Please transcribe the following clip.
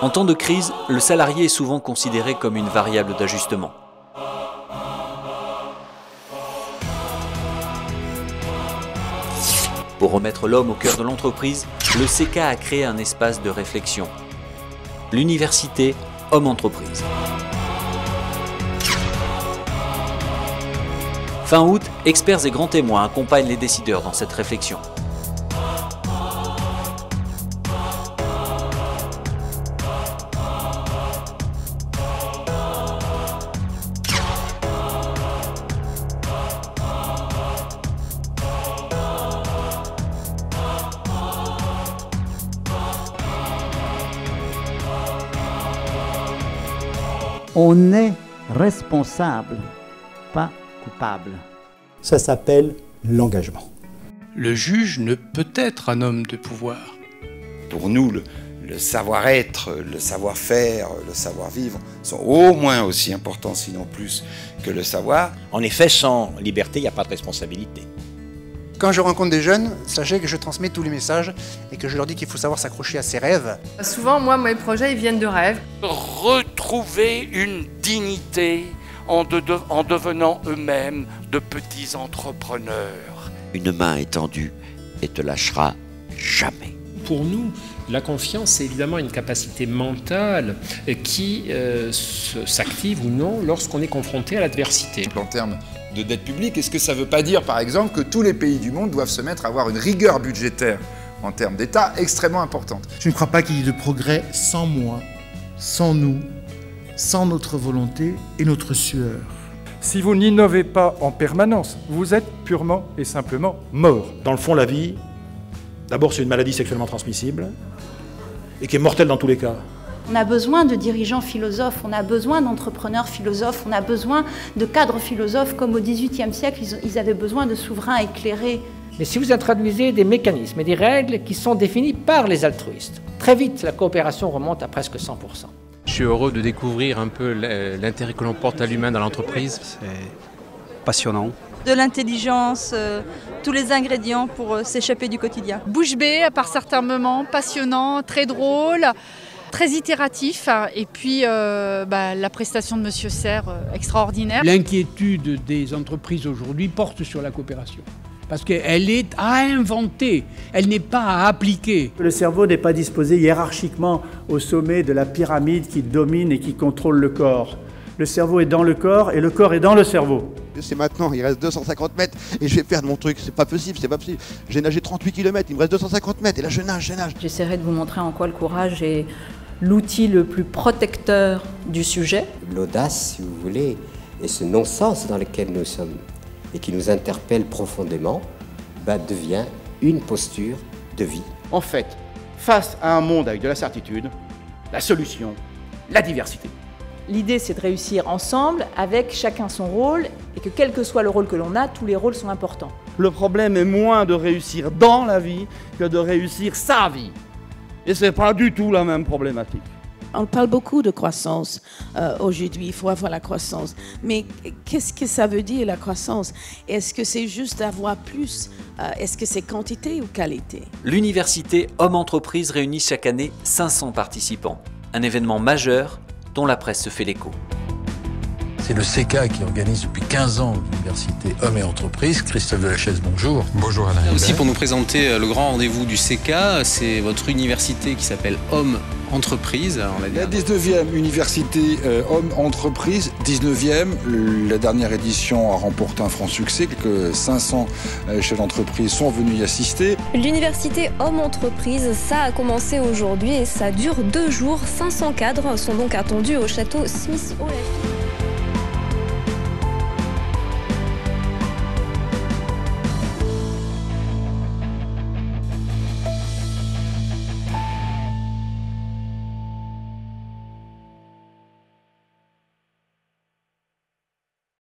En temps de crise, le salarié est souvent considéré comme une variable d'ajustement. Pour remettre l'homme au cœur de l'entreprise, le CK a créé un espace de réflexion. L'université Homme-Entreprise. Fin août, experts et grands témoins accompagnent les décideurs dans cette réflexion. On est responsable, pas coupable. Ça s'appelle l'engagement. Le juge ne peut être un homme de pouvoir. Pour nous, le savoir-être, le savoir-faire, le savoir-vivre sont au moins aussi importants, sinon plus, que le savoir. En effet, sans liberté, il n'y a pas de responsabilité. Quand je rencontre des jeunes, sachez que je transmets tous les messages et que je leur dis qu'il faut savoir s'accrocher à ses rêves. Souvent, moi, mes projets, ils viennent de rêves. Retrouver une dignité en devenant eux-mêmes de petits entrepreneurs. Une main étendue et te lâchera jamais. Pour nous, la confiance, c'est évidemment une capacité mentale qui s'active ou non lorsqu'on est confronté à l'adversité. En termes de dette publique, est-ce que ça ne veut pas dire, par exemple, que tous les pays du monde doivent se mettre à avoir une rigueur budgétaire en termes d'État extrêmement importante? Je ne crois pas qu'il y ait de progrès sans moi, sans nous, sans notre volonté et notre sueur. Si vous n'innovez pas en permanence, vous êtes purement et simplement mort. Dans le fond, la vie, d'abord, c'est une maladie sexuellement transmissible et qui est mortelle dans tous les cas. On a besoin de dirigeants philosophes, on a besoin d'entrepreneurs philosophes, on a besoin de cadres philosophes comme au XVIIIe siècle, ils avaient besoin de souverains éclairés. Mais si vous introduisez des mécanismes et des règles qui sont définis par les altruistes, très vite la coopération remonte à presque 100%. Je suis heureux de découvrir un peu l'intérêt que l'on porte à l'humain dans l'entreprise. C'est passionnant. De l'intelligence, tous les ingrédients pour s'échapper du quotidien. Bouche bée par certains moments, passionnant, très drôle, très itératif. Et puis la prestation de Monsieur Serre, extraordinaire. L'inquiétude des entreprises aujourd'hui porte sur la coopération. Parce qu'elle est à inventer, elle n'est pas à appliquer. Le cerveau n'est pas disposé hiérarchiquement au sommet de la pyramide qui domine et qui contrôle le corps. Le cerveau est dans le corps et le corps est dans le cerveau. C'est maintenant, il reste 250 mètres et je vais perdre mon truc, c'est pas possible, c'est pas possible. J'ai nagé 38 km, il me reste 250 mètres et là je nage. J'essaierai de vous montrer en quoi le courage est l'outil le plus protecteur du sujet. L'audace, si vous voulez, et ce non-sens dans lequel nous sommes et qui nous interpelle profondément, devient une posture de vie. En fait, face à un monde avec de la certitude, la solution, la diversité. L'idée, c'est de réussir ensemble, avec chacun son rôle, et que quel que soit le rôle que l'on a, tous les rôles sont importants. Le problème est moins de réussir dans la vie que de réussir sa vie. Et ce n'est pas du tout la même problématique. On parle beaucoup de croissance aujourd'hui, il faut avoir la croissance. Mais qu'est-ce que ça veut dire la croissance? Est-ce que c'est juste avoir plus? Est-ce que c'est quantité ou qualité? L'université Homme-Entreprise réunit chaque année 500 participants. Un événement majeur dont la presse se fait l'écho. C'est le CK qui organise depuis 15 ans l'université Hommes et Entreprises. Christophe Delachaise, bonjour. Bonjour Alain. Aussi pour nous présenter le grand rendez-vous du CK, c'est votre université qui s'appelle Hommes Entreprises. La 19e université Hommes Entreprises, 19e, la dernière édition a remporté un franc succès, que 500 chefs d'entreprise sont venus y assister. L'université Hommes Entreprises, ça a commencé aujourd'hui et ça dure 2 jours. 500 cadres sont donc attendus au château Smith-Olafie.